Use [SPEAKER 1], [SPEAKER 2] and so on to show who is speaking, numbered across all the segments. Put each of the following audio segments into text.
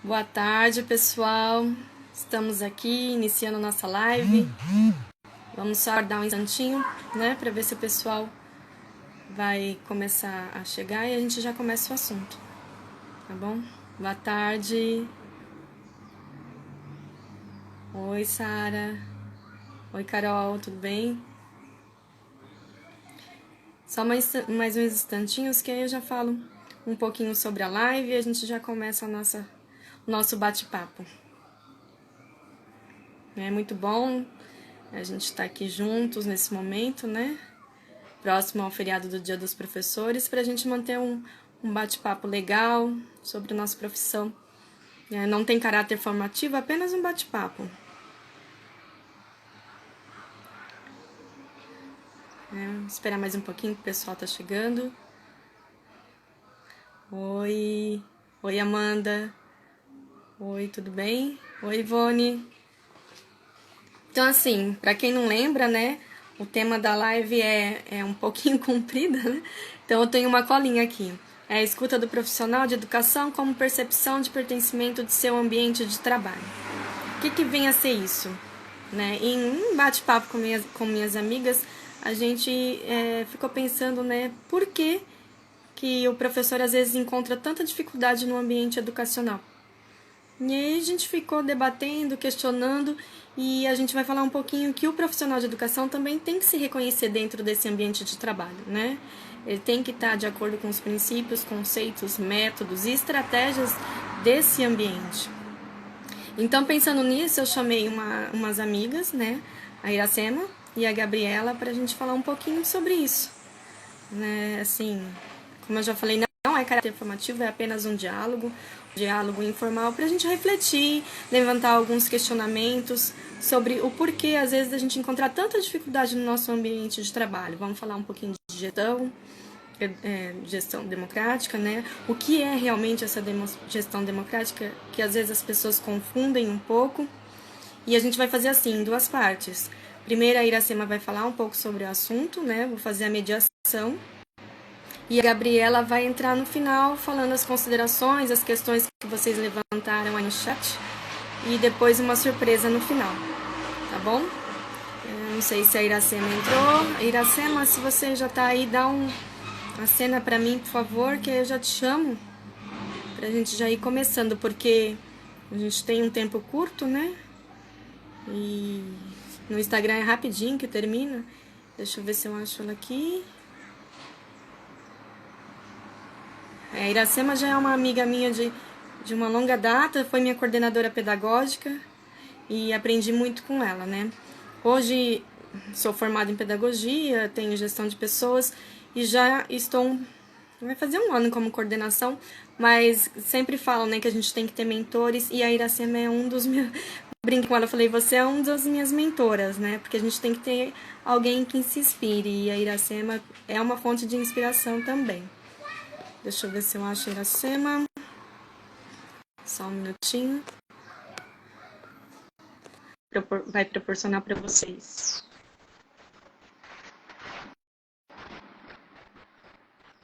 [SPEAKER 1] Boa tarde, pessoal. Estamos aqui iniciando nossa live. Vamos só aguardar um instantinho, né, para ver se o pessoal vai começar a chegar e a gente já começa o assunto, tá bom? Boa tarde. Oi, Sara. Oi, Carol, tudo bem? Só mais uns instantinhos que aí eu já falo um pouquinho sobre a live e a gente já começa o nosso bate-papo. É muito bom a gente estar aqui juntos nesse momento, né? Próximo ao feriado do Dia dos Professores, para a gente manter um bate-papo legal sobre a nossa profissão. Não tem caráter formativo, apenas um bate-papo. Esperar mais um pouquinho que o pessoal tá chegando. Oi, oi Amanda. Oi, tudo bem? Oi, Ivone. Então, assim, para quem não lembra, né, o tema da live é um pouquinho comprida, né? Então, eu tenho uma colinha aqui. É a escuta do profissional de educação como percepção de pertencimento de seu ambiente de trabalho. O que vem a ser isso? Né? Em um bate-papo com minhas amigas, a gente ficou pensando, né, por que o professor às vezes encontra tanta dificuldade no ambiente educacional. E aí a gente ficou debatendo, questionando, e a gente vai falar um pouquinho que o profissional de educação também tem que se reconhecer dentro desse ambiente de trabalho, né? Ele tem que estar de acordo com os princípios, conceitos, métodos e estratégias desse ambiente. Então, pensando nisso, eu chamei umas amigas, né? A Iracema e a Gabriela, para a gente falar um pouquinho sobre isso. Né? Assim, como eu já falei, não é caráter formativo, é apenas um diálogo informal, para a gente refletir, levantar alguns questionamentos sobre o porquê, às vezes, a gente encontrar tanta dificuldade no nosso ambiente de trabalho. Vamos falar um pouquinho de gestão democrática, né? O que é realmente essa gestão democrática, que às vezes as pessoas confundem um pouco. E a gente vai fazer assim, em duas partes. Primeiro, a Iracema vai falar um pouco sobre o assunto, né? Vou fazer a mediação. E a Gabriela vai entrar no final falando as considerações, as questões que vocês levantaram aí no chat. E depois uma surpresa no final, tá bom? Eu não sei se a Iracema entrou. Iracema, se você já tá aí, dá uma cena pra mim, por favor, que aí eu já te chamo. Pra gente já ir começando, porque a gente tem um tempo curto, né? E no Instagram é rapidinho que termina. Deixa eu ver se eu acho ela aqui. A Iracema já é uma amiga minha de uma longa data, foi minha coordenadora pedagógica e aprendi muito com ela, né? Hoje sou formada em pedagogia, tenho gestão de pessoas e já estou... Vai fazer um ano como coordenação, mas sempre falam, né, que a gente tem que ter mentores e a Iracema é um dos meus... Brinco com ela, falei, você é uma das minhas mentoras, né? Porque a gente tem que ter alguém que se inspire e a Iracema é uma fonte de inspiração também. Deixa eu ver se eu acho a Iracema. Só um minutinho. Vai proporcionar para vocês.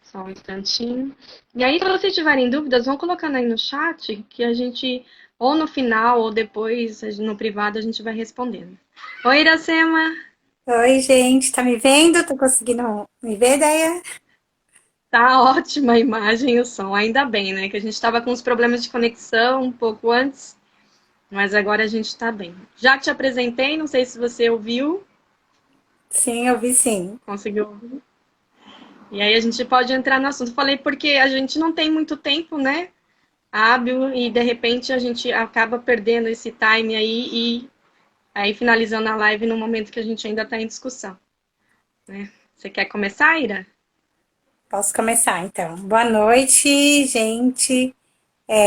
[SPEAKER 1] Só um instantinho. E aí, se vocês tiverem dúvidas, vão colocando aí no chat que a gente, ou no final, ou depois, no privado, a gente vai respondendo. Oi, Iracema!
[SPEAKER 2] Oi, gente, tá me vendo? Tá conseguindo me ver, ideia?
[SPEAKER 1] Tá ótima a imagem e o som. Ainda bem, né? Que a gente estava com uns problemas de conexão um pouco antes, mas agora a gente tá bem. Já te apresentei, não sei se você ouviu.
[SPEAKER 2] Sim, eu vi sim.
[SPEAKER 1] Conseguiu ouvir? E aí a gente pode entrar no assunto. Falei porque a gente não tem muito tempo, né? Hábil, e de repente a gente acaba perdendo esse time aí e aí finalizando a live no momento que a gente ainda está em discussão, né? Você quer começar, Ira?
[SPEAKER 2] Posso começar, então. Boa noite, gente.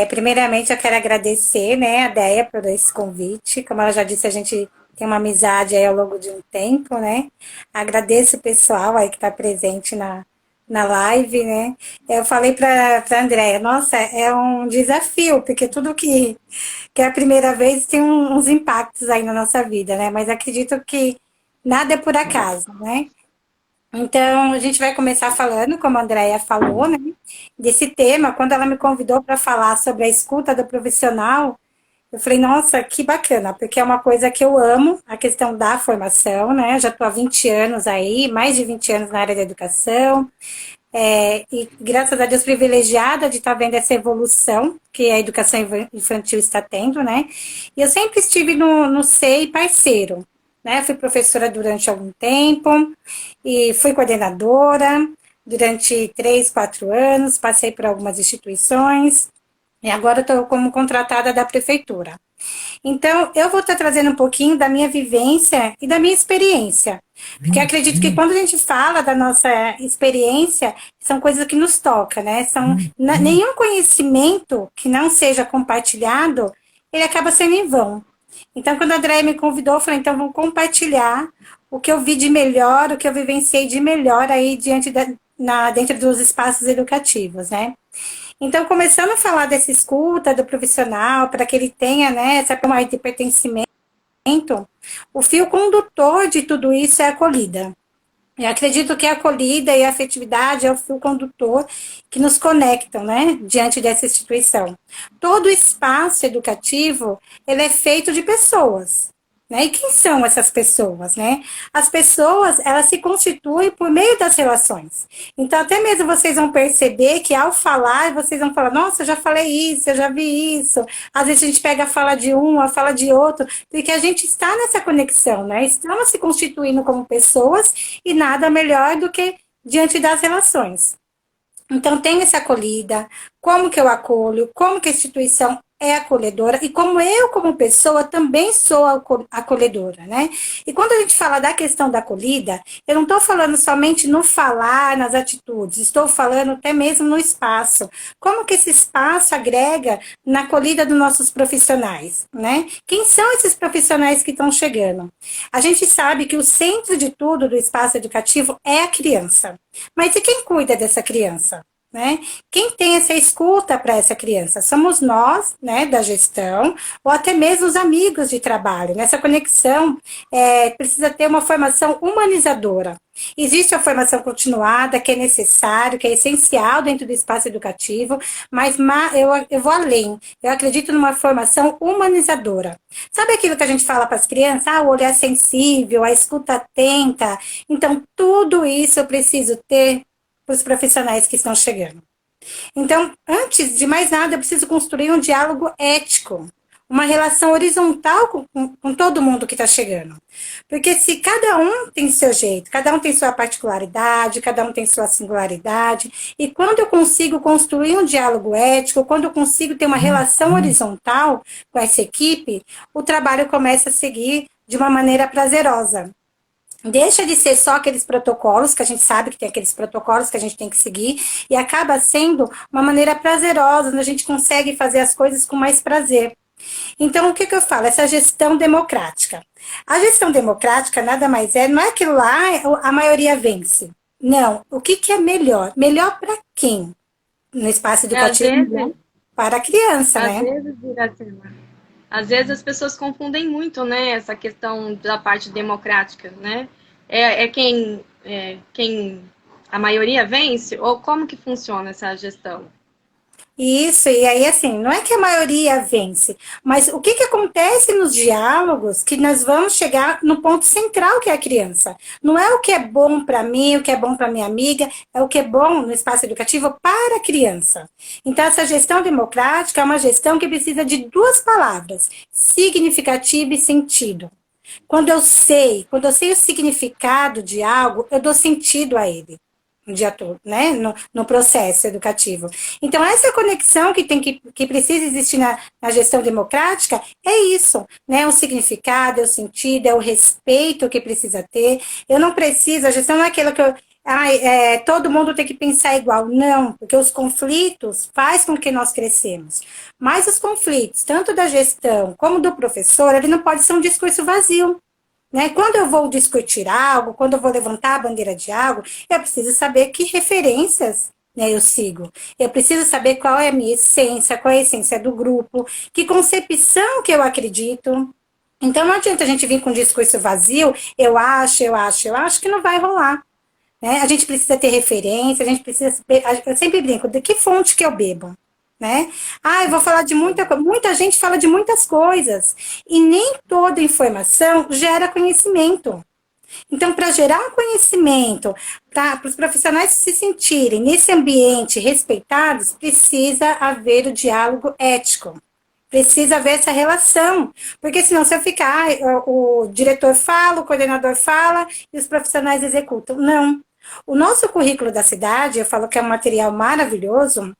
[SPEAKER 2] Primeiramente, eu quero agradecer, né, a Deia por esse convite. Como ela já disse, a gente tem uma amizade aí ao longo de um tempo, né? Agradeço o pessoal aí que está presente na live, né? Eu falei para a Andréia, nossa, é um desafio, porque tudo que é a primeira vez tem uns impactos aí na nossa vida, né? Mas acredito que nada é por acaso, né? Então, a gente vai começar falando, como a Andrea falou, né, desse tema. Quando ela me convidou para falar sobre a escuta do profissional, eu falei, nossa, que bacana, porque é uma coisa que eu amo, a questão da formação, né? Eu já estou há 20 anos aí, mais de 20 anos na área da educação, e graças a Deus privilegiada de estar vendo essa evolução que a educação infantil está tendo, né? E eu sempre estive no SEI parceiro, né? Fui professora durante algum tempo e fui coordenadora durante 3, 4 anos, passei por algumas instituições e agora estou como contratada da prefeitura. Então, eu vou estar trazendo um pouquinho da minha vivência e da minha experiência. Porque acredito que quando a gente fala da nossa experiência, são coisas que nos tocam, né? Nenhum conhecimento que não seja compartilhado, ele acaba sendo em vão. Então, quando a Andréia me convidou, eu falei, então vamos compartilhar o que eu vi de melhor, o que eu vivenciei de melhor aí dentro dos espaços educativos, né? Então, começando a falar dessa escuta do profissional, para que ele tenha, né, essa tomada de pertencimento, o fio condutor de tudo isso é a acolhida. Eu acredito que a acolhida e a afetividade é o fio condutor que nos conectam, né, diante dessa instituição. Todo espaço educativo, ele é feito de pessoas, né? E quem são essas pessoas, né? As pessoas, elas se constituem por meio das relações. Então, até mesmo vocês vão perceber que ao falar, vocês vão falar, nossa, eu já falei isso, eu já vi isso. Às vezes a gente pega a fala de um, a fala de outro, porque a gente está nessa conexão, né? Estamos se constituindo como pessoas e nada melhor do que diante das relações. Então, tem essa acolhida, como que eu acolho, como que a instituição é acolhedora e como eu, como pessoa, também sou acolhedora, né? E quando a gente fala da questão da acolhida, eu não estou falando somente no falar, nas atitudes, estou falando até mesmo no espaço. Como que esse espaço agrega na acolhida dos nossos profissionais, né? Quem são esses profissionais que estão chegando? A gente sabe que o centro de tudo do espaço educativo é a criança. Mas e quem cuida dessa criança? Né? Quem tem essa escuta para essa criança? Somos nós, né, da gestão, ou até mesmo os amigos de trabalho. Nessa conexão, precisa ter uma formação humanizadora. Existe a formação continuada, que é necessário, que é essencial dentro do espaço educativo, mas eu vou além. Eu acredito numa formação humanizadora. Sabe aquilo que a gente fala para as crianças? Ah, o olhar sensível, a escuta atenta. Então, tudo isso eu preciso ter para os profissionais que estão chegando. Então, antes de mais nada, eu preciso construir um diálogo ético, uma relação horizontal com todo mundo que está chegando. Porque se cada um tem seu jeito, cada um tem sua particularidade, cada um tem sua singularidade, e quando eu consigo construir um diálogo ético, quando eu consigo ter uma relação horizontal com essa equipe, o trabalho começa a seguir de uma maneira prazerosa. Deixa de ser só aqueles protocolos, que a gente sabe que tem aqueles protocolos que a gente tem que seguir, e acaba sendo uma maneira prazerosa, onde a gente consegue fazer as coisas com mais prazer. Então, o que, que eu falo? Essa gestão democrática. A gestão democrática nada mais é, não é aquilo lá, a maioria vence. Não. O que, que é melhor? Melhor para quem? No espaço
[SPEAKER 1] Às
[SPEAKER 2] educativo,
[SPEAKER 1] vezes,
[SPEAKER 2] para a criança,
[SPEAKER 1] às
[SPEAKER 2] né?
[SPEAKER 1] vezes, Iracema, às vezes as pessoas confundem muito, né, essa questão da parte democrática, né? Quem a maioria vence ou como que funciona essa gestão?
[SPEAKER 2] Isso, e aí assim, não é que a maioria vence, mas o que, que acontece nos diálogos que nós vamos chegar no ponto central que é a criança. Não é o que é bom para mim, o que é bom para minha amiga, é o que é bom no espaço educativo para a criança. Então, essa gestão democrática é uma gestão que precisa de duas palavras: significativo e sentido. Quando eu sei o significado de algo, eu dou sentido a ele no dia todo, né? No processo educativo. Então, essa conexão que precisa existir na gestão democrática é isso, né? O significado, é o sentido, é o respeito que precisa ter. Eu não preciso, a gestão não é aquilo que todo mundo tem que pensar igual. Não, porque os conflitos faz com que nós crescemos. Mas os conflitos, tanto da gestão como do professor, ele não pode ser um discurso vazio. Né? Quando eu vou discutir algo, quando eu vou levantar a bandeira de algo, eu preciso saber que referências, né, eu sigo. Eu preciso saber qual é a minha essência, qual é a essência do grupo, que concepção que eu acredito. Então não adianta a gente vir com um discurso vazio, eu acho que não vai rolar. né? A gente precisa ter referência, a gente precisa. Eu sempre brinco, de que fonte que eu bebo? Né? Ah, eu vou falar de muita coisa. Muita gente fala de muitas coisas. E nem toda informação gera conhecimento. Então, para gerar um conhecimento, para os profissionais se sentirem nesse ambiente respeitados, precisa haver o diálogo ético. Precisa haver essa relação. Porque senão, se eu ficar, o diretor fala, o coordenador fala e os profissionais executam. Não. O nosso currículo da cidade, eu falo que é um material maravilhoso.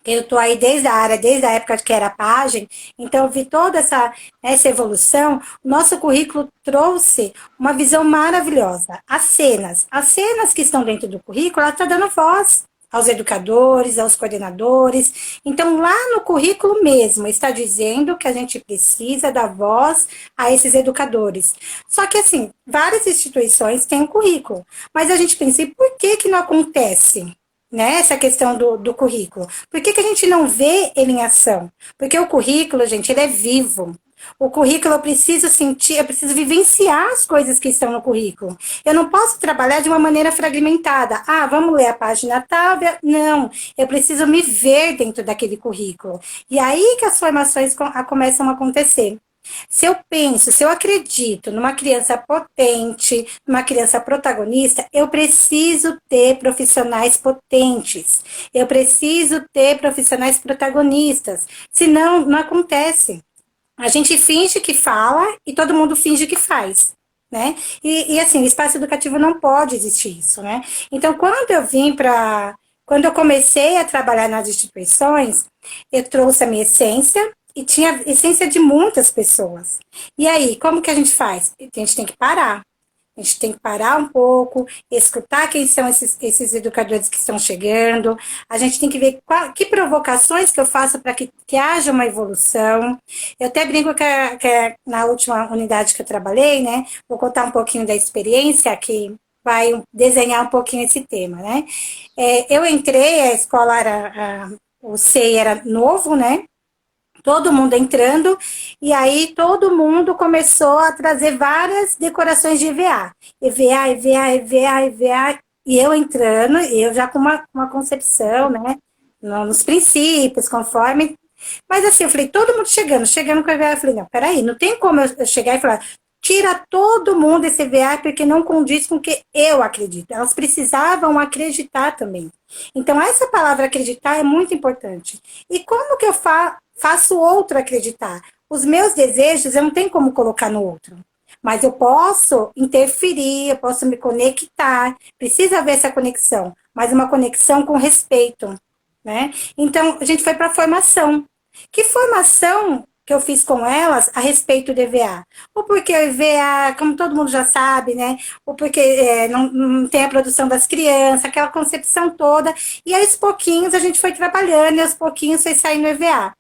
[SPEAKER 2] Eu estou aí desde a época que era a página, então eu vi toda essa evolução. O nosso currículo trouxe uma visão maravilhosa. As cenas que estão dentro do currículo, ela está dando voz aos educadores, aos coordenadores. Então, lá no currículo mesmo, está dizendo que a gente precisa dar voz a esses educadores. Só que, assim, várias instituições têm um currículo, mas a gente pensa, e por que que não acontece? Né, essa questão do currículo. Por que, que a gente não vê ele em ação? Porque o currículo, gente, ele é vivo. O currículo eu preciso sentir, eu preciso vivenciar as coisas que estão no currículo. Eu não posso trabalhar de uma maneira fragmentada. Ah, vamos ler a página tal. Não, eu preciso me ver dentro daquele currículo. E aí que as formações começam a acontecer. Se eu penso, se eu acredito numa criança potente, numa criança protagonista, eu preciso ter profissionais potentes. Eu preciso ter profissionais protagonistas. Senão, não acontece. A gente finge que fala e todo mundo finge que faz. Né? E assim, o espaço educativo não pode existir isso, né? Então, quando eu comecei a trabalhar nas instituições, eu trouxe a minha essência e tinha a essência de muitas pessoas. E aí, como que a gente faz? A gente tem que parar. A gente tem que parar um pouco, escutar quem são esses educadores que estão chegando. A gente tem que ver que provocações que eu faço para que haja uma evolução. Eu até brinco que na última unidade que eu trabalhei, né? Vou contar um pouquinho da experiência que vai desenhar um pouquinho esse tema, né? Eu entrei, a escola o CEI era novo, né? Todo mundo entrando, e aí todo mundo começou a trazer várias decorações de EVA. EVA, EVA, EVA, EVA, e eu entrando, e eu já com uma concepção, né, nos princípios, conforme. Mas assim, eu falei, todo mundo chegando com EVA, eu falei, não, peraí, não tem como eu chegar e falar, tira todo mundo esse EVA, porque não condiz com o que eu acredito. Elas precisavam acreditar também. Então, essa palavra acreditar é muito importante. E como que eu faço o outro acreditar? Os meus desejos eu não tenho como colocar no outro. Mas eu posso interferir, eu posso me conectar. Precisa haver essa conexão, mas uma conexão com respeito. Né? Então, a gente foi para a formação. Que formação que eu fiz com elas a respeito do EVA? Ou porque o EVA, como todo mundo já sabe, né? Ou porque não tem a produção das crianças, aquela concepção toda. E aos pouquinhos a gente foi trabalhando e aos pouquinhos foi saindo o EVA.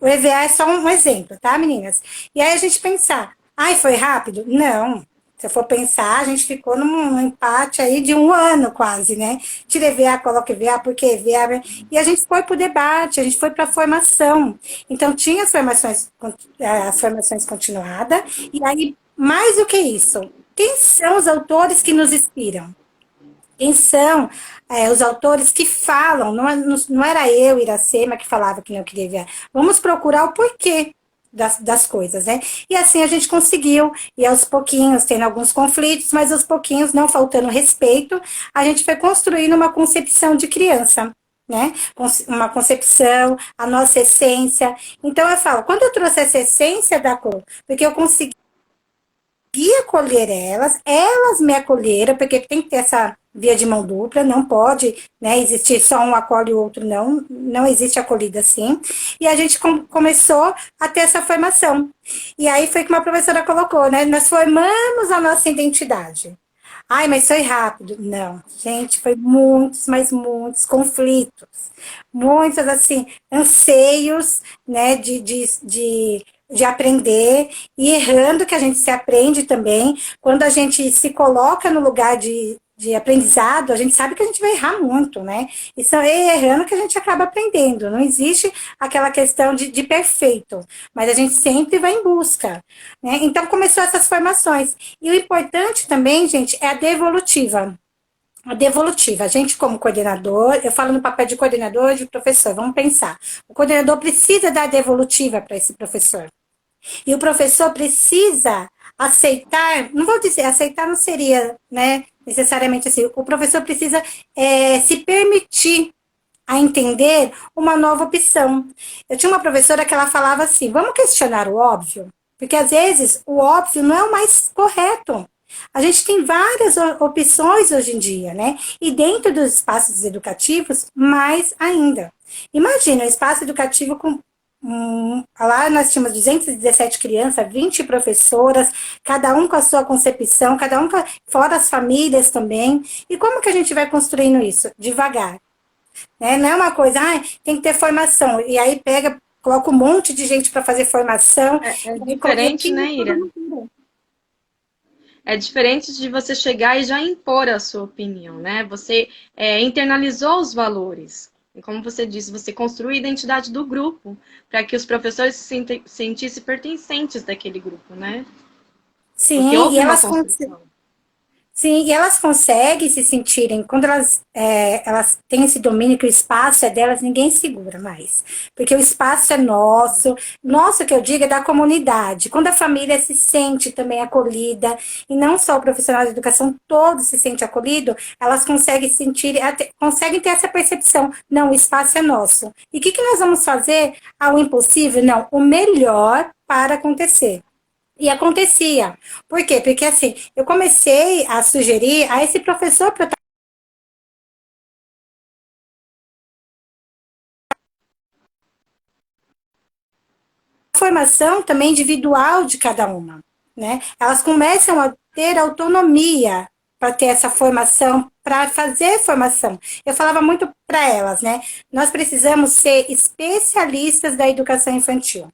[SPEAKER 2] O EVA é só um exemplo, tá, meninas? E aí a gente pensar, ai, foi rápido? Não. Se eu for pensar, a gente ficou num empate aí de 1 ano quase, né? Tira EVA, coloca EVA, porque EVA. E a gente foi para o debate, a gente foi para a formação. Então, tinha as formações continuadas, e aí, mais do que isso, quem são os autores que nos inspiram? Quem são os autores que falam? Não era eu, Iracema, que falava que não queria ver. Vamos procurar o porquê das coisas, né? E assim a gente conseguiu, e aos pouquinhos, tendo alguns conflitos, mas aos pouquinhos, não faltando respeito, a gente foi construindo uma concepção de criança. Né? Uma concepção, a nossa essência. Então eu falo, quando eu trouxe essa essência da cor, porque eu consegui acolher elas me acolheram, porque tem que ter essa via de mão dupla, não pode, né, existir só um acolhe e o outro não existe acolhida assim. E a gente começou a ter essa formação. E aí foi que uma professora colocou, né, nós formamos a nossa identidade. Ai, mas foi rápido. Não, gente, foi muitos, mas muitos conflitos. Muitos, assim, anseios, né, de aprender e errando que a gente se aprende também. Quando a gente se coloca no lugar de aprendizado, a gente sabe que a gente vai errar muito, né? E só é errando que a gente acaba aprendendo. Não existe aquela questão de perfeito, mas a gente sempre vai em busca, né? Então, começou essas formações. E o importante também, gente, é a devolutiva. A devolutiva, a gente como coordenador, eu falo no papel de coordenador e de professor, vamos pensar. O coordenador precisa dar devolutiva para esse professor. E o professor precisa aceitar, não vou dizer, aceitar não seria, né, necessariamente assim, o professor precisa se permitir a entender uma nova opção. Eu tinha uma professora que ela falava assim, vamos questionar o óbvio? Porque às vezes o óbvio não é o mais correto. A gente tem várias opções hoje em dia, né? E dentro dos espaços educativos, mais ainda. Imagina um espaço educativo com lá nós tínhamos 217 crianças, 20 professoras, cada um com a sua concepção, cada um fora as famílias também. E como que a gente vai construindo isso? Devagar. Né? Não é uma coisa, tem que ter formação. E aí pega, coloca um monte de gente para fazer formação.
[SPEAKER 1] É
[SPEAKER 2] E
[SPEAKER 1] diferente,
[SPEAKER 2] aqui
[SPEAKER 1] né, Ira? É diferente de você chegar e já impor a sua opinião, né? Você internalizou os valores. E como você disse, você construiu a identidade do grupo para que os professores se sentissem pertencentes daquele grupo, né? Porque
[SPEAKER 2] sim,
[SPEAKER 1] houve uma construção.
[SPEAKER 2] sim, e elas conseguem se sentirem, quando elas têm esse domínio que o espaço é delas, ninguém segura mais. Porque o espaço é nosso, nosso que eu digo é da comunidade. Quando a família se sente também acolhida, e não só o profissional de educação, todo se sente acolhido, elas conseguem sentir, conseguem ter essa percepção. Não, o espaço é nosso. E o que nós vamos fazer ao impossível? Não, o melhor para acontecer. E acontecia. Por quê? Porque assim, eu comecei a sugerir a esse professor para a formação também individual de cada uma, né? Elas começam a ter autonomia para ter essa formação, para fazer formação. Eu falava muito para elas, né? Nós precisamos ser especialistas da educação infantil.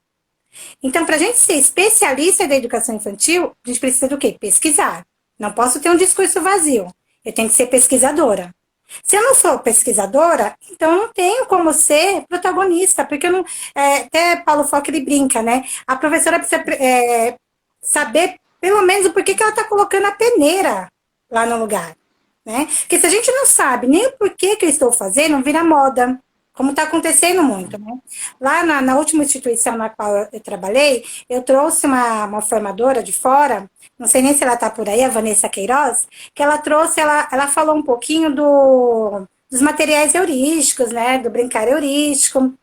[SPEAKER 2] Então, para a gente ser especialista da educação infantil, a gente precisa do quê? Pesquisar. Não posso ter um discurso vazio. Eu tenho que ser pesquisadora. Se eu não sou pesquisadora, então eu não tenho como ser protagonista, porque eu não. Até Paulo Fock ele brinca, né? A professora precisa saber, pelo menos, o porquê que ela está colocando a peneira lá no lugar. Né? Porque se a gente não sabe nem o porquê que eu estou fazendo, não vira moda, como está acontecendo muito. Né? Lá na última instituição na qual eu trabalhei, eu trouxe uma formadora de fora, não sei nem se ela está por aí, a Vanessa Queiroz, que ela trouxe, ela falou um pouquinho dos materiais heurísticos, né, do brincar heurístico.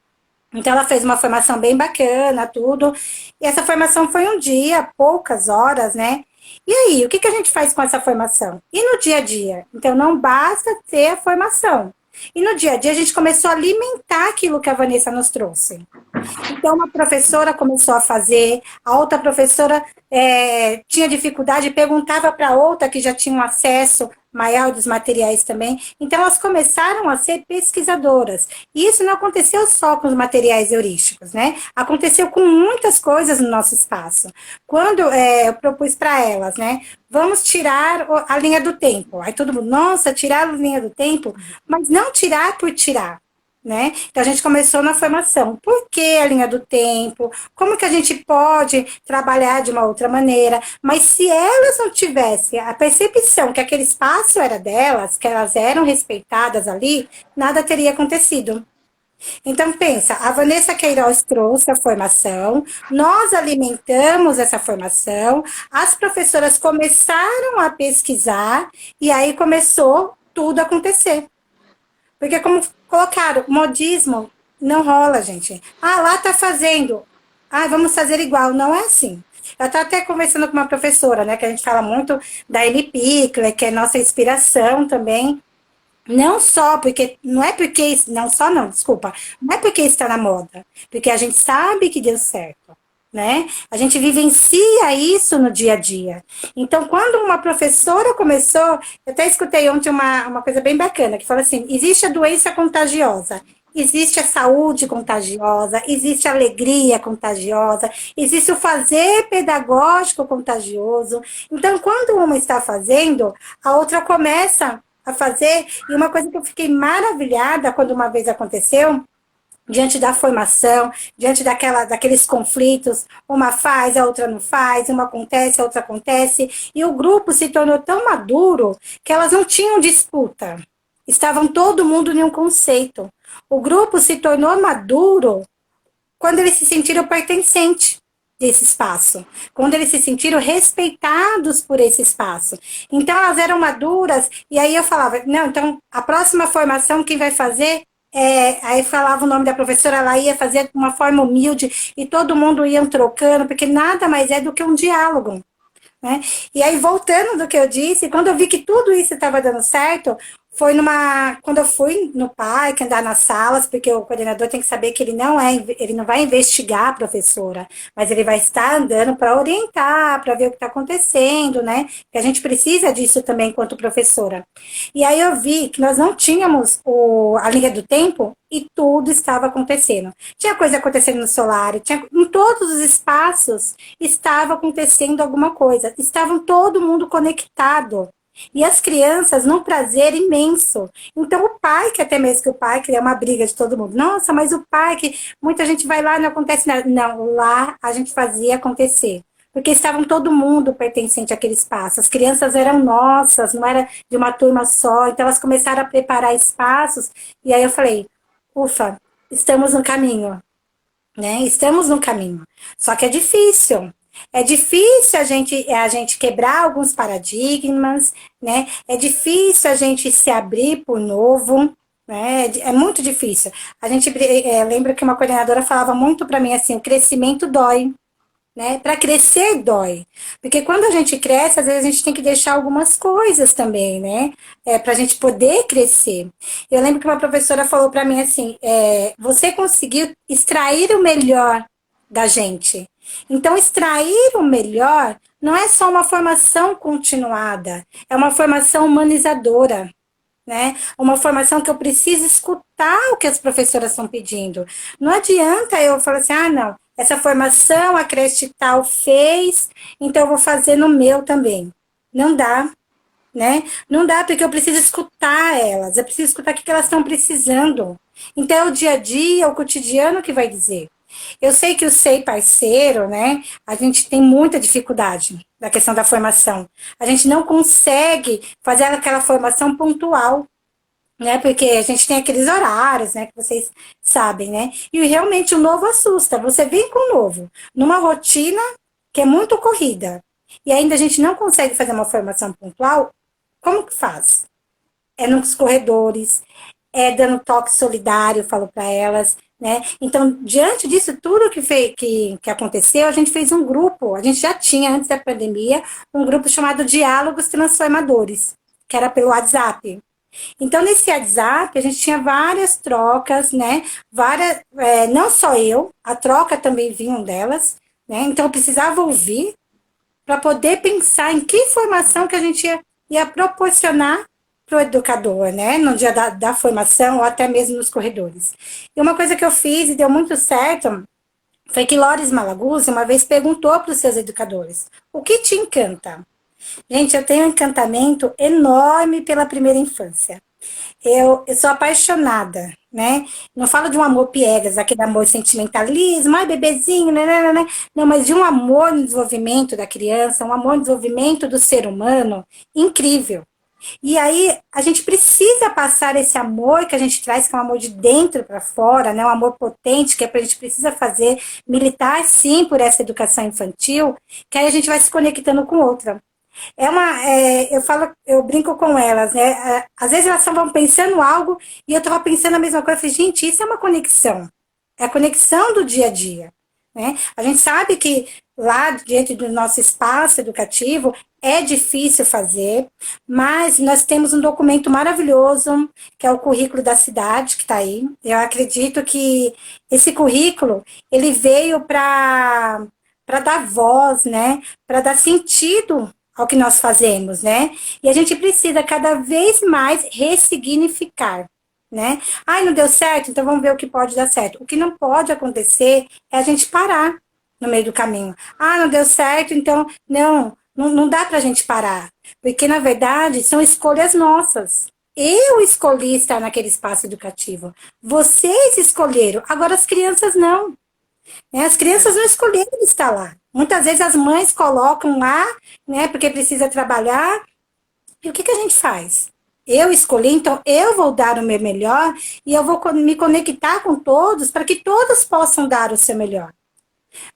[SPEAKER 2] Então ela fez uma formação bem bacana, tudo. E essa formação foi um dia, poucas horas, né? E aí, o que a gente faz com essa formação? E no dia a dia? Então não basta ter a formação. E no dia a dia a gente começou a alimentar aquilo que a Vanessa nos trouxe. Então, uma professora começou a fazer, a outra professora tinha dificuldade, perguntava para outra que já tinha um acesso maior dos materiais também. Então, elas começaram a ser pesquisadoras. E isso não aconteceu só com os materiais heurísticos, né? Aconteceu com muitas coisas no nosso espaço. Quando eu propus para elas, né? Vamos tirar a linha do tempo. Aí todo mundo, nossa, tirar a linha do tempo, mas não tirar por tirar. Né? Então a gente começou na formação. Por que a linha do tempo? Como que a gente pode trabalhar de uma outra maneira? Mas se elas não tivessem a percepção que aquele espaço era delas, que elas eram respeitadas ali, nada teria acontecido. Então pensa, a Vanessa Queiroz trouxe a formação, nós alimentamos essa formação, as professoras começaram a pesquisar e aí começou tudo a acontecer. Porque como colocaram, modismo não rola, gente. Ah, lá tá fazendo. Ah, vamos fazer igual. Não é assim. Eu estava até conversando com uma professora, né, que a gente fala muito da Amy Pickler, que é nossa inspiração também. Não só porque, não é porque, não só não, desculpa, não é porque está na moda, porque a gente sabe que deu certo, né? A gente vivencia isso no dia a dia. Então, quando uma professora começou, eu até escutei ontem uma coisa bem bacana, que fala assim, existe a doença contagiosa, existe a saúde contagiosa, existe a alegria contagiosa, existe o fazer pedagógico contagioso. Então, quando uma está fazendo, a outra começa a fazer. E uma coisa que eu fiquei maravilhada quando uma vez aconteceu, diante da formação, diante daqueles conflitos, uma faz, a outra não faz, uma acontece, a outra acontece, e o grupo se tornou tão maduro que elas não tinham disputa. Estavam todo mundo em um conceito. O grupo se tornou maduro quando eles se sentiram pertencentes desse espaço, quando eles se sentiram respeitados por esse espaço. Então elas eram maduras, e aí eu falava, não, então a próxima formação quem vai fazer aí falava o nome da professora, ela ia fazer de uma forma humilde e todo mundo ia trocando, porque nada mais é do que um diálogo. Né? E aí, voltando do que eu disse, quando eu vi que tudo isso estava dando certo, foi quando eu fui no parque, andar nas salas, porque o coordenador tem que saber que ele não vai investigar a professora, mas ele vai estar andando para orientar, para ver o que está acontecendo, né? Que a gente precisa disso também enquanto professora. E aí eu vi que nós não tínhamos a linha do tempo e tudo estava acontecendo. Tinha coisa acontecendo no solar, em todos os espaços estava acontecendo alguma coisa. Estavam todo mundo conectado. E as crianças num prazer imenso. Então, o parque, até mesmo que o parque é uma briga de todo mundo. Nossa, mas o parque, muita gente vai lá e não acontece nada. Não, lá a gente fazia acontecer. Porque estavam todo mundo pertencente àquele espaço. As crianças eram nossas, não era de uma turma só. Então, elas começaram a preparar espaços. E aí eu falei, ufa, estamos no caminho, né? Estamos no caminho. Só que é difícil. É difícil a gente quebrar alguns paradigmas, né? É difícil a gente se abrir por novo, né? É muito difícil. A gente lembra que uma coordenadora falava muito para mim assim, o crescimento dói, né? Para crescer dói, porque quando a gente cresce, às vezes a gente tem que deixar algumas coisas também, né? Para a gente poder crescer. Eu lembro que uma professora falou para mim assim: você conseguiu extrair o melhor da gente. Então, extrair o melhor não é só uma formação continuada, é uma formação humanizadora, né? Uma formação que eu preciso escutar o que as professoras estão pedindo. Não adianta eu falar assim, não, essa formação a creche tal fez, então eu vou fazer no meu também. Não dá, né? Não dá, porque eu preciso escutar elas, eu preciso escutar o que elas estão precisando. Então é o dia a dia, o cotidiano que vai dizer. Eu sei que o SEI parceiro, né? A gente tem muita dificuldade na questão da formação. A gente não consegue fazer aquela formação pontual, né? Porque a gente tem aqueles horários, né? Que vocês sabem, né? E realmente o novo assusta. Você vem com o novo, numa rotina que é muito corrida, e ainda a gente não consegue fazer uma formação pontual, como que faz? É nos corredores, é dando toque solidário, falo para elas, né? Então, diante disso tudo que aconteceu, a gente fez um grupo, a gente já tinha, antes da pandemia, um grupo chamado Diálogos Transformadores, que era pelo WhatsApp. Então, nesse WhatsApp, a gente tinha várias trocas, né? Não só eu, a troca também vinha delas, né? Então, eu precisava ouvir para poder pensar em que informação que a gente ia proporcionar para o educador, né? No dia da formação ou até mesmo nos corredores. E uma coisa que eu fiz e deu muito certo foi que Lores Malaguzzi uma vez perguntou para os seus educadores: o que te encanta? Gente, eu tenho um encantamento enorme pela primeira infância. Eu sou apaixonada, né? Não falo de um amor piegas, aquele amor sentimentalismo, ai, bebezinho, né? Não, mas de um amor no desenvolvimento da criança, um amor no desenvolvimento do ser humano incrível. E aí a gente precisa passar esse amor que a gente traz, que é um amor de dentro para fora, né? Um amor potente que a gente precisa fazer, militar sim por essa educação infantil, que aí a gente vai se conectando com outra. Eu brinco com elas, né? Às vezes elas estavam pensando algo e eu estava pensando a mesma coisa. Eu falei, gente, isso é uma conexão. É a conexão do dia a dia. Né? A gente sabe que lá dentro do nosso espaço educativo é difícil fazer, mas nós temos um documento maravilhoso, que é o currículo da cidade, que está aí. Eu acredito que esse currículo, ele veio para dar voz, né? Para dar sentido ao que nós fazemos, né? E a gente precisa cada vez mais ressignificar, né? Ai, não deu certo, então vamos ver o que pode dar certo. O que não pode acontecer é a gente parar no meio do caminho. Ah, não deu certo, então não dá pra gente parar. Porque, na verdade, são escolhas nossas. Eu escolhi estar naquele espaço educativo. Vocês escolheram, agora as crianças não. Né? As crianças não escolheram estar lá. Muitas vezes as mães colocam lá, né, porque precisa trabalhar. E o que, que a gente faz? Eu escolhi, então eu vou dar o meu melhor e eu vou me conectar com todos para que todos possam dar o seu melhor.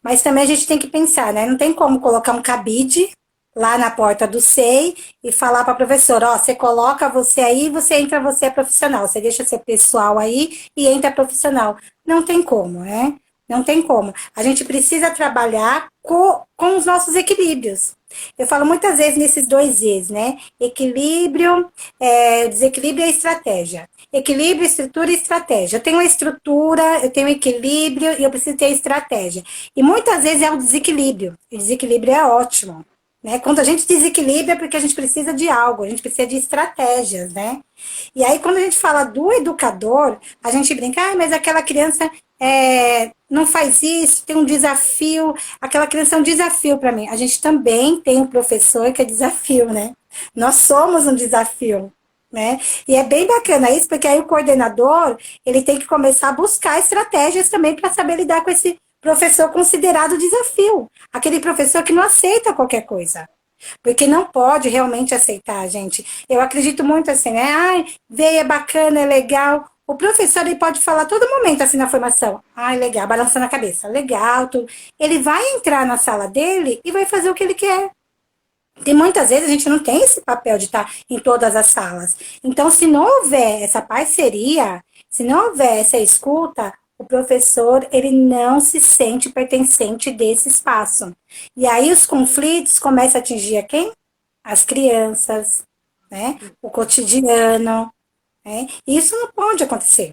[SPEAKER 2] Mas também a gente tem que pensar, né? Não tem como colocar um cabide lá na porta do SEI e falar para a professora, ó, você coloca você aí, você entra, você é profissional, você deixa ser pessoal aí e entra profissional. Não tem como, né? Não tem como. A gente precisa trabalhar com os nossos equilíbrios. Eu falo muitas vezes nesses dois E's, né? Equilíbrio, desequilíbrio e estratégia. Equilíbrio, estrutura e estratégia. Eu tenho uma estrutura, eu tenho equilíbrio e eu preciso ter estratégia. E muitas vezes é o desequilíbrio. E o desequilíbrio é ótimo. Né? Quando a gente desequilibra é porque a gente precisa de algo, a gente precisa de estratégias, né? E aí, quando a gente fala do educador, a gente brinca, ah, mas aquela criança não faz isso, tem um desafio, aquela criança é um desafio para mim. A gente também tem um professor que é desafio, né? Nós somos um desafio. Né? E é bem bacana isso, porque aí o coordenador ele tem que começar a buscar estratégias também para saber lidar com esse professor considerado desafio. Aquele professor que não aceita qualquer coisa. Porque não pode realmente aceitar, gente. Eu acredito muito assim, né? Ai, veio, é bacana, é legal. O professor ele pode falar a todo momento assim na formação. Ai, legal, balançando a cabeça. Legal, tudo. Ele vai entrar na sala dele e vai fazer o que ele quer. E muitas vezes a gente não tem esse papel de estar em todas as salas. Então, se não houver essa parceria, se não houver essa escuta, o professor ele não se sente pertencente desse espaço. E aí os conflitos começam a atingir a quem? As crianças, né? O cotidiano. Né? Isso não pode acontecer.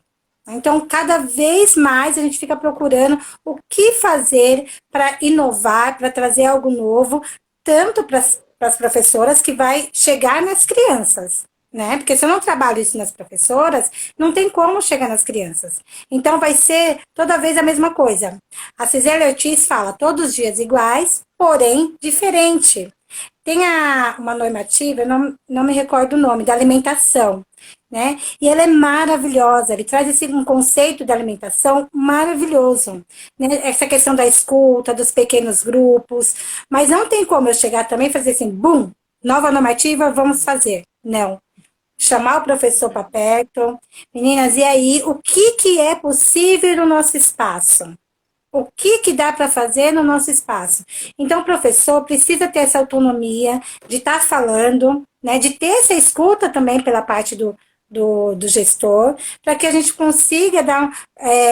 [SPEAKER 2] Então, cada vez mais a gente fica procurando o que fazer para inovar, para trazer algo novo, tanto para as professoras que vai chegar nas crianças, né? Porque se eu não trabalho isso nas professoras, não tem como chegar nas crianças. Então, vai ser toda vez a mesma coisa. A Cisele Ortiz fala todos os dias iguais, porém diferente. Tem uma normativa, eu não me recordo o nome, da alimentação, né? E ela é maravilhosa, ele traz um conceito de alimentação maravilhoso, né? Essa questão da escuta, dos pequenos grupos, mas não tem como eu chegar também e fazer assim, bum, nova normativa, vamos fazer. Não. Chamar o professor para perto. Meninas, e aí, o que é possível no nosso espaço? O que dá para fazer no nosso espaço? Então, o professor precisa ter essa autonomia de estar falando, né, de ter essa escuta também pela parte do gestor, para que a gente consiga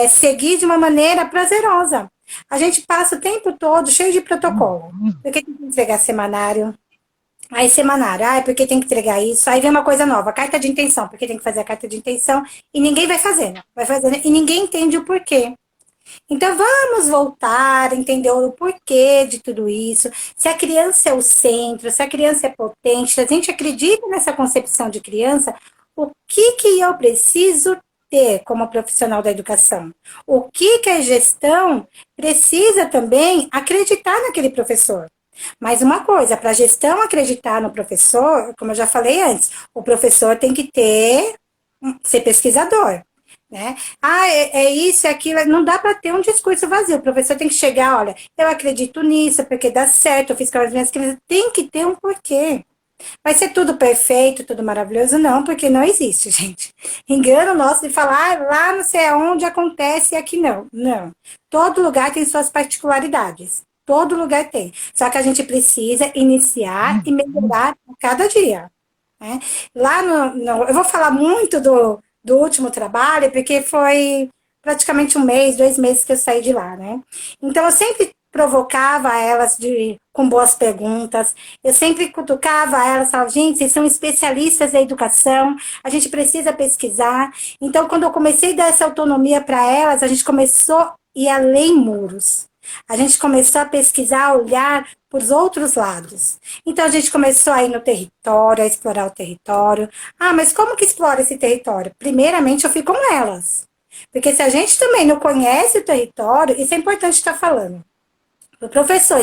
[SPEAKER 2] seguir de uma maneira prazerosa. A gente passa o tempo todo cheio de protocolo. Porque tem que entregar semanário, aí semanário, porque tem que entregar isso, aí vem uma coisa nova, carta de intenção, porque tem que fazer a carta de intenção, e ninguém vai fazendo, e ninguém entende o porquê. Então vamos voltar, entender o porquê de tudo isso. Se a criança é o centro, se a criança é potente, se a gente acredita nessa concepção de criança, o que eu preciso ter como profissional da educação? O que a gestão precisa também acreditar naquele professor? Mais uma coisa, para a gestão acreditar no professor, como eu já falei antes, o professor tem que ser pesquisador. Né? É isso, é aquilo. Não dá para ter um discurso vazio. O professor tem que chegar, olha, eu acredito nisso, porque dá certo, eu fiz com as minhas crianças. Tem que ter um porquê. Vai ser tudo perfeito, tudo maravilhoso? Não, porque não existe, gente. Engano nosso de falar, lá não sei aonde acontece e aqui não. Não. Todo lugar tem suas particularidades. Todo lugar tem. Só que a gente precisa iniciar e melhorar a cada dia. Né? Lá eu vou falar muito do último trabalho, porque foi praticamente um mês, 2 meses que eu saí de lá, né? Então eu sempre provocava elas com boas perguntas, eu sempre cutucava elas, falava, gente, vocês são especialistas da educação, a gente precisa pesquisar. Então, quando eu comecei a dar essa autonomia para elas, a gente começou a ir além muros. A gente começou a pesquisar, a olhar por outros lados. Então a gente começou a ir no território, a explorar o território. Ah, mas como que explora esse território? Primeiramente eu fui com elas. Porque se a gente também não conhece o território, isso é importante estar falando. O professor,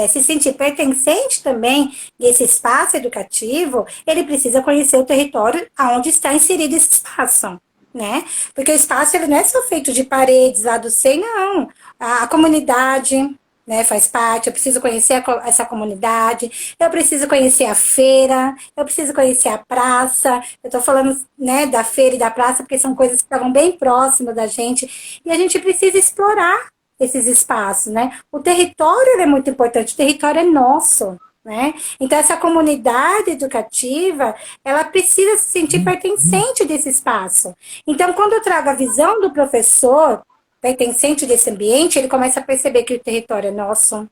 [SPEAKER 2] se sentir pertencente também desse espaço educativo, ele precisa conhecer o território onde está inserido esse espaço, né? Porque o espaço ele não é só feito de paredes lá do SEI, não. A comunidade, né, faz parte, eu preciso conhecer essa comunidade, eu preciso conhecer a feira, eu preciso conhecer a praça, eu estou falando, né, da feira e da praça, porque são coisas que estavam bem próximas da gente, e a gente precisa explorar esses espaços, né? O território é muito importante, o território é nosso, né? Então, essa comunidade educativa, ela precisa se sentir pertencente desse espaço. Então, quando eu trago a visão do professor pertencente desse ambiente, ele começa a perceber que o território é nosso,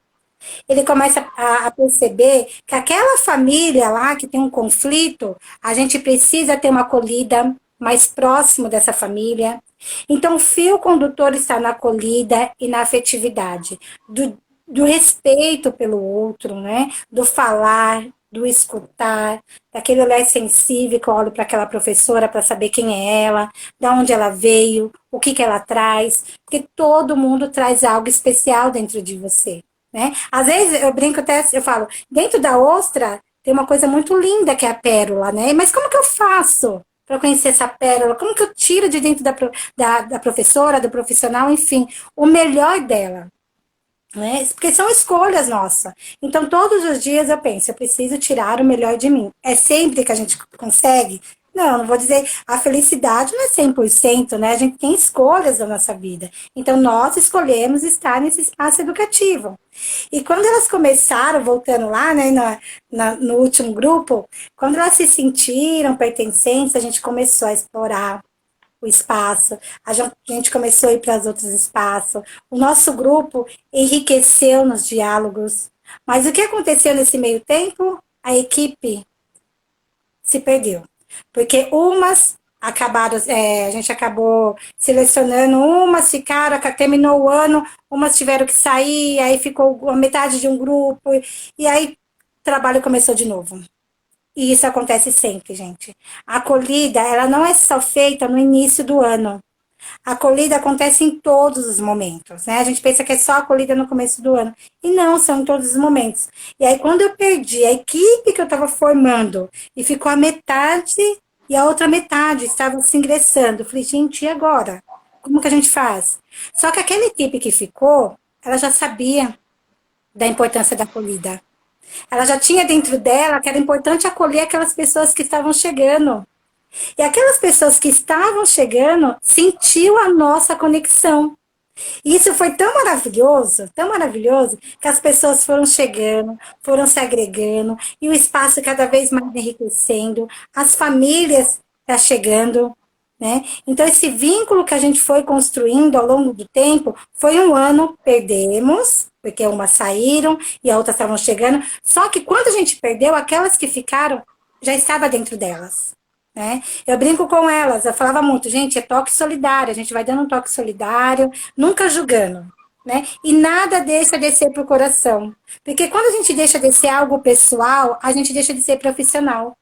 [SPEAKER 2] ele começa a perceber que aquela família lá que tem um conflito, a gente precisa ter uma acolhida mais próximo dessa família. Então, o fio condutor está na acolhida e na afetividade, do respeito pelo outro, né? Do falar, do escutar, daquele olhar sensível que eu olho para aquela professora para saber quem é ela, de onde ela veio, o que, que ela traz, porque todo mundo traz algo especial dentro de você. Né? Às vezes eu brinco até, eu falo, dentro da ostra tem uma coisa muito linda que é a pérola, né? Mas como que eu faço para conhecer essa pérola? Como que eu tiro de dentro da professora, do profissional, enfim, o melhor dela? Né? Porque são escolhas nossas. Então, todos os dias eu penso, eu preciso tirar o melhor de mim. É sempre que a gente consegue? Não vou dizer, a felicidade não é 100%, né? A gente tem escolhas na nossa vida. Então, nós escolhemos estar nesse espaço educativo. E quando elas começaram, voltando lá, né, no último grupo, quando elas se sentiram pertencentes, a gente começou a explorar o espaço, a gente começou a ir para os outros espaços, o nosso grupo enriqueceu nos diálogos. Mas o que aconteceu nesse meio tempo? A equipe se perdeu. Porque umas acabaram, a gente acabou selecionando, umas ficaram, terminou o ano, umas tiveram que sair, aí ficou a metade de um grupo, e aí o trabalho começou de novo. E isso acontece sempre, gente. A acolhida, ela não é só feita no início do ano. A acolhida acontece em todos os momentos, né? A gente pensa que é só acolhida no começo do ano. E não, são em todos os momentos. E aí, quando eu perdi a equipe que eu estava formando e ficou a metade e a outra metade estava se ingressando, eu falei, gente, e agora? Como que a gente faz? Só que aquela equipe que ficou, ela já sabia da importância da acolhida. Ela já tinha dentro dela que era importante acolher aquelas pessoas que estavam chegando. E aquelas pessoas que estavam chegando sentiu a nossa conexão. E isso foi tão maravilhoso, que as pessoas foram chegando, foram se agregando, e o espaço cada vez mais enriquecendo, as famílias tá chegando, né? Então, esse vínculo que a gente foi construindo ao longo do tempo, foi um ano, perdemos, porque umas saíram e as outras estavam chegando, só que quando a gente perdeu, aquelas que ficaram, já estava dentro delas. Né? Eu brinco com elas, eu falava muito, gente, é toque solidário, a gente vai dando um toque solidário, nunca julgando, né? E nada deixa descer pro coração. Porque quando a gente deixa descer algo pessoal, a gente deixa de ser profissional.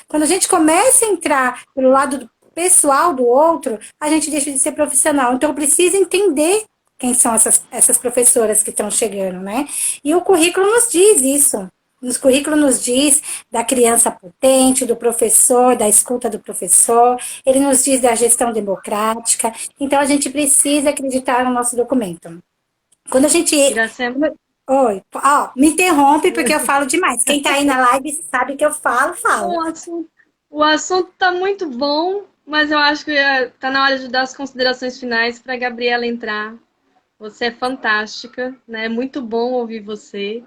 [SPEAKER 2] Quando a gente começa a entrar pelo lado pessoal do outro, a gente deixa de ser profissional. Então, eu preciso entender quem são essas professoras que estão chegando, né? E o currículo nos diz isso. Nos currículos nos diz da criança potente, do professor, da escuta do professor, ele nos diz da gestão democrática, então a gente precisa acreditar no nosso documento. Quando a gente...
[SPEAKER 1] Iracema.
[SPEAKER 2] Oi, me interrompe porque eu falo demais. Quem tá aí na live sabe que eu falo.
[SPEAKER 1] O assunto tá muito bom, mas eu acho que tá na hora de dar as considerações finais para a Gabriela entrar. Você é fantástica, né? É muito bom ouvir você,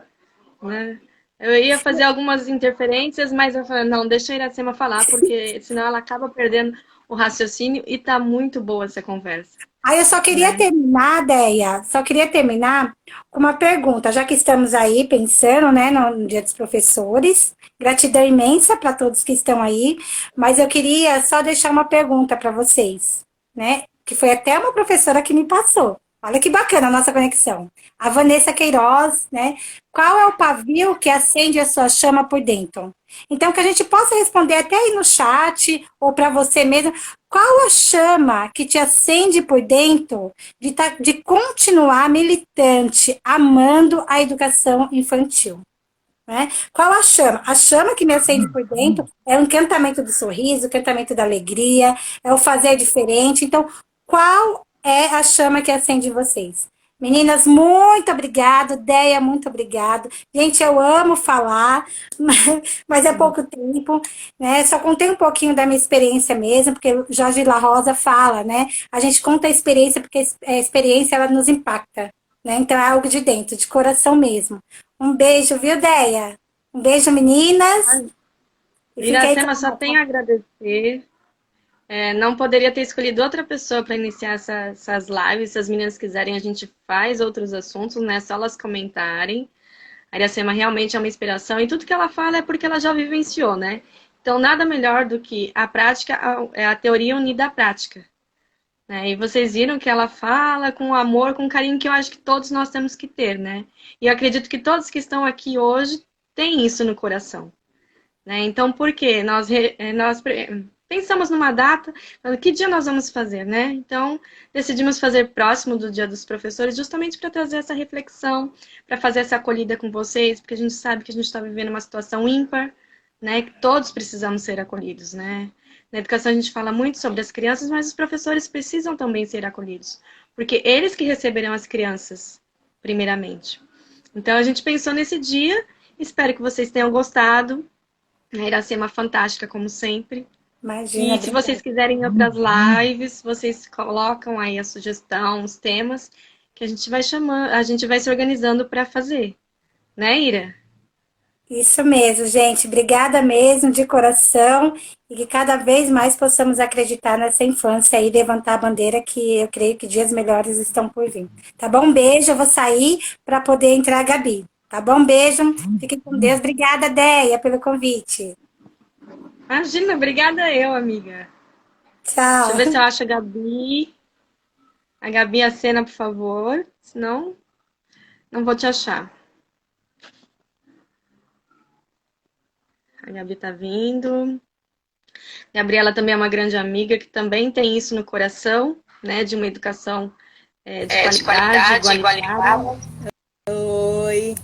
[SPEAKER 1] né? Eu ia fazer algumas interferências, mas eu falei, não, deixa a Iracema falar, porque senão ela acaba perdendo o raciocínio e tá muito boa essa conversa.
[SPEAKER 2] Aí eu só queria terminar, Deia, só queria terminar com uma pergunta, já que estamos aí pensando, né, no Dia dos Professores, gratidão imensa para todos que estão aí, mas eu queria só deixar uma pergunta para vocês, né, que foi até uma professora que me passou. Olha que bacana a nossa conexão. A Vanessa Queiroz, né? Qual é o pavio que acende a sua chama por dentro? Então, que a gente possa responder até aí no chat ou para você mesmo. Qual a chama que te acende por dentro de continuar militante, amando a educação infantil? Né? Qual a chama? A chama que me acende por dentro é o encantamento do sorriso, o encantamento da alegria, é o fazer diferente. Então, qual é a chama que acende vocês? Meninas, muito obrigado. Deia, muito obrigado. Gente, eu amo falar, mas é pouco tempo, né? Só contei um pouquinho da minha experiência mesmo, porque o Jorge La Rosa fala, né? A gente conta a experiência porque a experiência ela nos impacta, né? Então é algo de dentro, de coração mesmo. Um beijo, viu, Deia? Um beijo, meninas. E fique aí
[SPEAKER 1] Iracema,
[SPEAKER 2] com
[SPEAKER 1] só tenho a agradecer. Não poderia ter escolhido outra pessoa para iniciar essas lives. Se as meninas quiserem, a gente faz outros assuntos, né? Só elas comentarem. A Iracema realmente é uma inspiração e tudo que ela fala é porque ela já vivenciou, né? Então, nada melhor do que a prática, é a teoria unida à prática. Né? E vocês viram que ela fala com amor, com carinho que eu acho que todos nós temos que ter, né? E eu acredito que todos que estão aqui hoje têm isso no coração. Né? Então, por quê? Nós pensamos numa data, que dia nós vamos fazer, né? Então, decidimos fazer próximo do Dia dos Professores, justamente para trazer essa reflexão, para fazer essa acolhida com vocês, porque a gente sabe que a gente está vivendo uma situação ímpar, né? Que todos precisamos ser acolhidos, né? Na educação a gente fala muito sobre as crianças, mas os professores precisam também ser acolhidos, porque eles que receberão as crianças, primeiramente. Então, a gente pensou nesse dia, espero que vocês tenham gostado. A Iracema fantástica, como sempre.
[SPEAKER 2] Imagina,
[SPEAKER 1] E se
[SPEAKER 2] obrigada.
[SPEAKER 1] vocês quiserem outras lives, vocês colocam aí a sugestão, os temas, que a gente vai chamando, a gente vai se organizando para fazer. Né, Ira?
[SPEAKER 2] Isso mesmo, gente. Obrigada mesmo, de coração. E que cada vez mais possamos acreditar nessa infância e levantar a bandeira que eu creio que dias melhores estão por vir. Tá bom? Um beijo. Eu vou sair para poder entrar a Gabi. Tá bom? Beijo. Fiquem com Deus. Obrigada, Deia, pelo convite.
[SPEAKER 1] Imagina, obrigada eu, amiga. Deixa eu ver se
[SPEAKER 2] Tchau.
[SPEAKER 1] eu acho a Gabi. A Gabi, a cena, por favor. Senão, não vou te achar. A Gabi tá vindo. Gabriela também é uma grande amiga que também tem isso no coração, né? De uma educação
[SPEAKER 3] De
[SPEAKER 1] de qualidade,
[SPEAKER 3] qualidade,
[SPEAKER 1] igualitária.
[SPEAKER 3] igualitária.
[SPEAKER 4] Oi.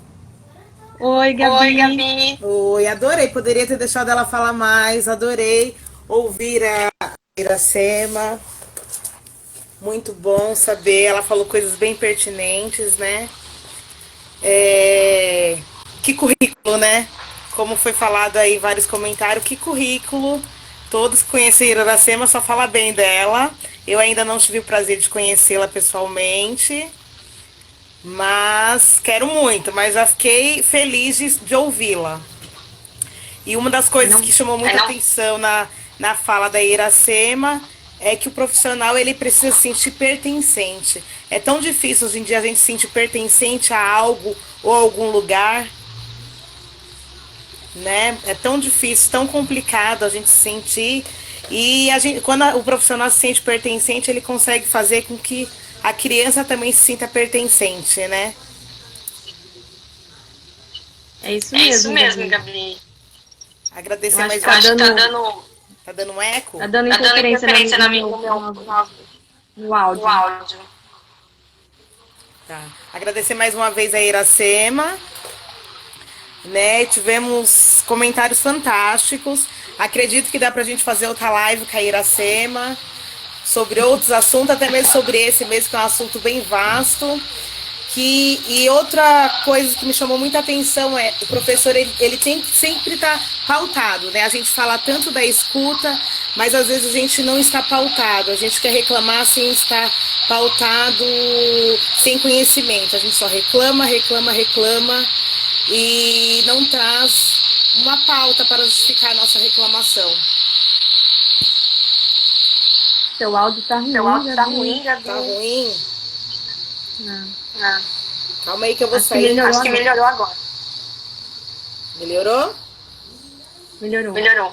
[SPEAKER 1] Oi,
[SPEAKER 3] Oi,
[SPEAKER 1] Gabi.
[SPEAKER 3] Gabi.
[SPEAKER 4] Oi, adorei. Poderia ter deixado ela falar mais. Adorei ouvir a Iracema. Muito bom saber. Ela falou coisas bem pertinentes, né? Que currículo, né? Como foi falado aí em vários comentários, que currículo. Todos que conheceram a Iracema só fala bem dela. Eu ainda não tive o prazer de conhecê-la pessoalmente. Mas quero muito, mas já fiquei feliz de ouvi-la. E uma das coisas
[SPEAKER 1] Não,
[SPEAKER 4] que chamou muita atenção na fala da Iracema é que o profissional ele precisa se sentir pertencente. É tão difícil hoje em dia a gente se sentir pertencente a algo ou a algum lugar, né? É tão difícil, tão complicado a gente se sentir. E quando o profissional se sente pertencente, ele consegue fazer com que a criança também se sinta pertencente, né?
[SPEAKER 1] é isso
[SPEAKER 3] É isso
[SPEAKER 1] mesmo,
[SPEAKER 3] mesmo,
[SPEAKER 1] Gabi.
[SPEAKER 3] Gabi.
[SPEAKER 1] Eu
[SPEAKER 4] Agradecer
[SPEAKER 1] acho que
[SPEAKER 4] mais
[SPEAKER 3] Eu
[SPEAKER 4] uma
[SPEAKER 3] acho
[SPEAKER 4] vez.
[SPEAKER 3] que
[SPEAKER 4] Tá dando um eco?
[SPEAKER 1] tá dando
[SPEAKER 3] tá dando
[SPEAKER 1] interferência
[SPEAKER 3] interferência
[SPEAKER 1] no
[SPEAKER 3] no
[SPEAKER 1] áudio.
[SPEAKER 3] áudio.
[SPEAKER 4] Tá. Agradecer mais uma vez a Iracema, né? Tivemos comentários fantásticos. Acredito que dá pra gente fazer outra live com a Iracema sobre outros assuntos, até mesmo sobre esse mesmo, que é um assunto bem vasto. E outra coisa que me chamou muita atenção é o professor, ele tem que sempre estar pautado, né? A gente fala tanto da escuta, mas às vezes a gente não está pautado. A gente quer reclamar sem estar pautado, sem conhecimento. A gente só reclama, reclama, reclama e não traz uma pauta para justificar a nossa reclamação.
[SPEAKER 1] Seu áudio tá
[SPEAKER 3] Seu
[SPEAKER 1] ruim,
[SPEAKER 3] áudio tá
[SPEAKER 1] Gabi.
[SPEAKER 3] ruim, Gabi.
[SPEAKER 4] Tá ruim?
[SPEAKER 1] Não.
[SPEAKER 3] Não.
[SPEAKER 4] Calma aí que eu vou
[SPEAKER 1] Acho que
[SPEAKER 4] sair.
[SPEAKER 1] melhorou
[SPEAKER 3] Acho que
[SPEAKER 1] agora.
[SPEAKER 3] melhorou agora.
[SPEAKER 4] Melhorou?
[SPEAKER 1] Melhorou.
[SPEAKER 3] Melhorou.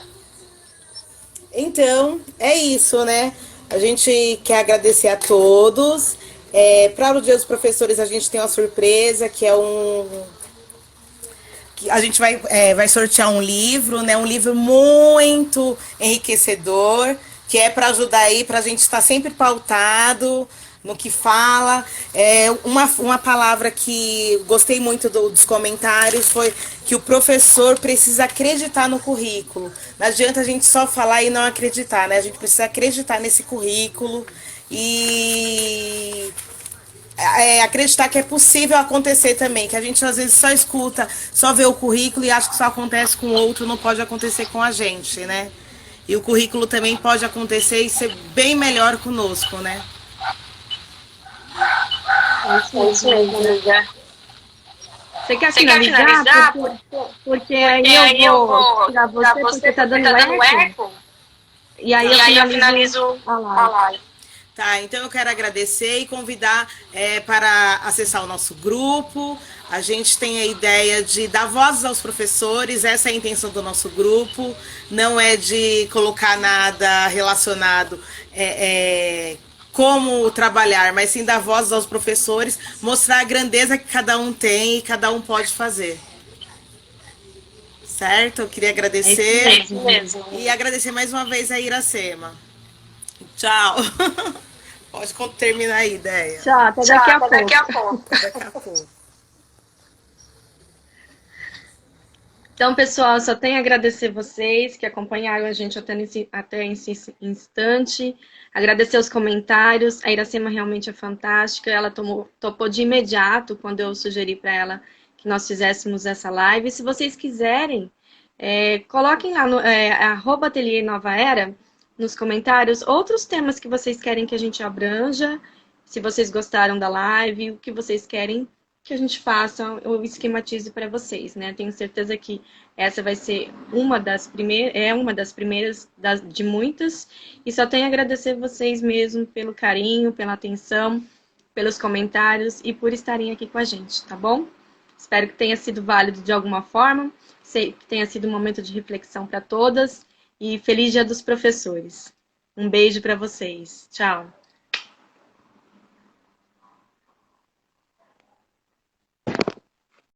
[SPEAKER 4] Então, é isso, né? A gente quer agradecer a todos. Para o Dia dos Professores, a gente tem uma surpresa, que é que a gente vai sortear um livro, né? Um livro muito enriquecedor, que é para ajudar aí, para a gente estar sempre pautado no que fala. Uma palavra que gostei muito dos comentários foi que o professor precisa acreditar no currículo. Não adianta a gente só falar e não acreditar, né? A gente precisa acreditar nesse currículo e acreditar que é possível acontecer também, que a gente às vezes só escuta, só vê o currículo e acha que só acontece com o outro, não pode acontecer com a gente, né? E o currículo também pode acontecer e ser bem melhor conosco, né?
[SPEAKER 1] É isso mesmo, amiga. Você quer finalizar? Porque aí eu vou tirar você porque tá dando eco. E aí eu finalizo a live.
[SPEAKER 4] Tá, então eu quero agradecer e convidar para acessar o nosso grupo. A gente tem a ideia de dar vozes aos professores, essa é a intenção do nosso grupo. Não é de colocar nada relacionado como trabalhar, mas sim dar vozes aos professores, mostrar a grandeza que cada um tem e cada um pode fazer. Certo? Eu queria agradecer.
[SPEAKER 1] É isso mesmo.
[SPEAKER 4] E agradecer mais uma vez a Iracema. Tchau. Pode terminar a ideia.
[SPEAKER 1] Tchau, até daqui a pouco.
[SPEAKER 4] Daqui a pouco.
[SPEAKER 1] Então, pessoal, só tenho a agradecer vocês que acompanharam a gente até esse instante. Agradecer os comentários. A Iracema realmente é fantástica. Ela topou de imediato quando eu sugeri para ela que nós fizéssemos essa live. Se vocês quiserem, coloquem lá no @ateliê Nova Era nos comentários outros temas que vocês querem que a gente abranja. Se vocês gostaram da live, o que vocês querem que a gente faça, eu esquematize para vocês, né? Tenho certeza que essa vai ser uma das primeiras de muitas. E só tenho a agradecer vocês mesmo pelo carinho, pela atenção, pelos comentários e por estarem aqui com a gente, tá bom? Espero que tenha sido válido de alguma forma, sei que tenha sido um momento de reflexão para todas e feliz Dia dos Professores. Um beijo para vocês. Tchau.